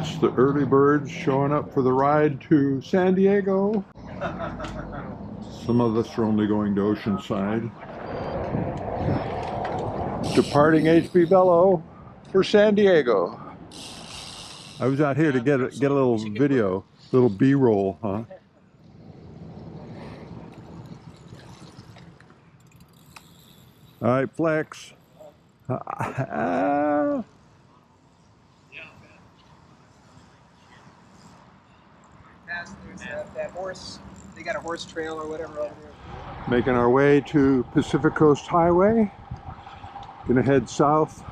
It's the early birds showing up for the ride to San Diego. Some of us are only going to Oceanside. Departing HB Velo for San Diego. I was out here to get a little video, little B-roll, huh? All right, flex. There's that horse, they got a horse trail or whatever over there. Making our way to Pacific Coast Highway. Gonna head south.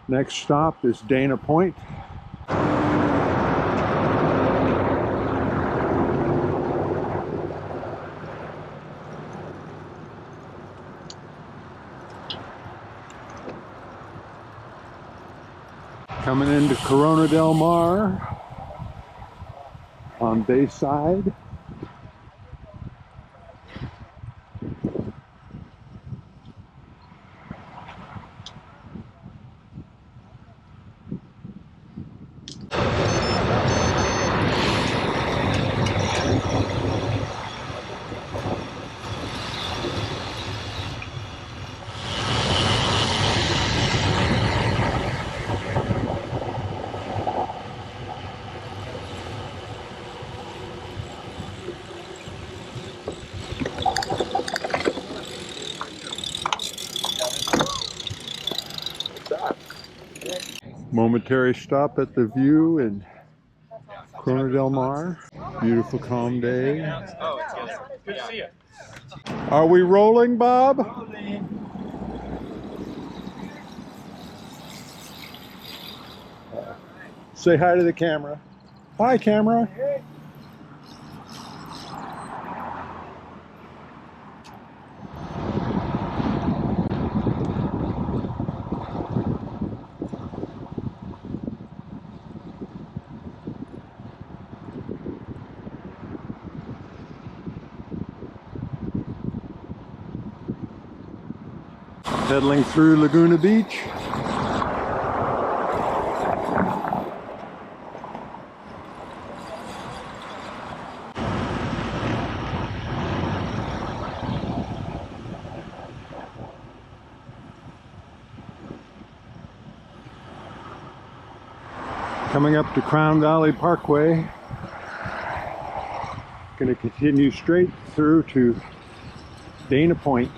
Next stop is Dana Point. Coming into Corona Del Mar on Bayside. Momentary stop at the View in Corona Del Mar. Beautiful calm day. Good to see you. Are we rolling, Bob? Say hi to the camera. Hi, camera. Pedaling through Laguna Beach. Coming up to Crown Valley Parkway. Going to continue straight through to Dana Point.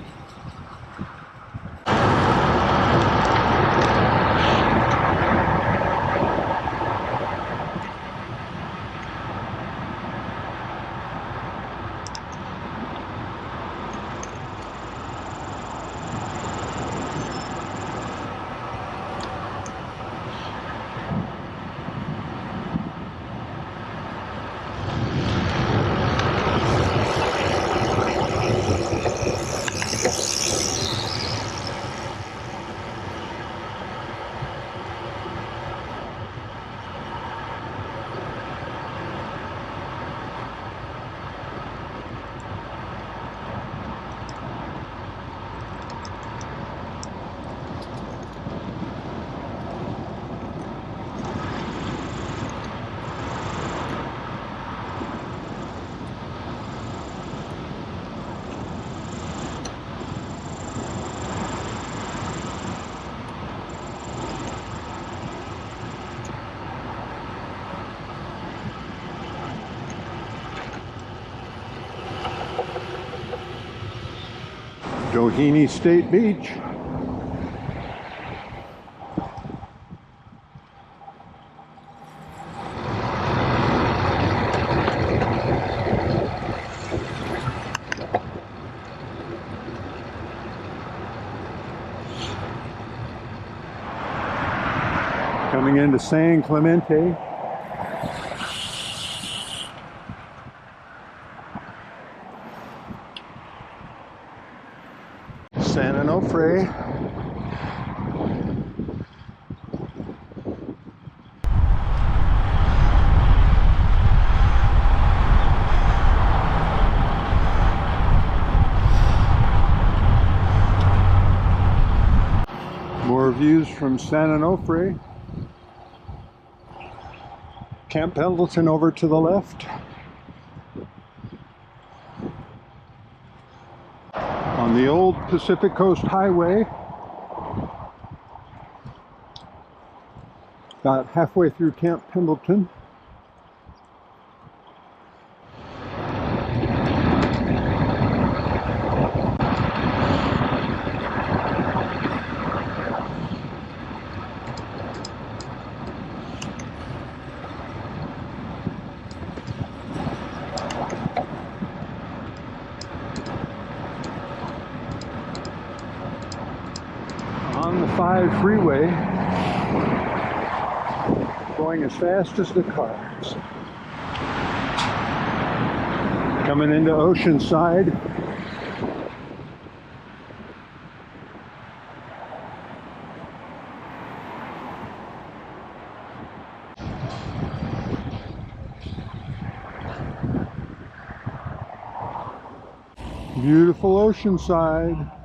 Doheny State Beach. Coming into San Clemente. San Onofre. More views from San Onofre. Camp Pendleton over to the left. On the old Pacific Coast Highway, about halfway through Camp Pendleton. On the 5 freeway, going as fast as the cars. Coming into Oceanside. Beautiful Oceanside.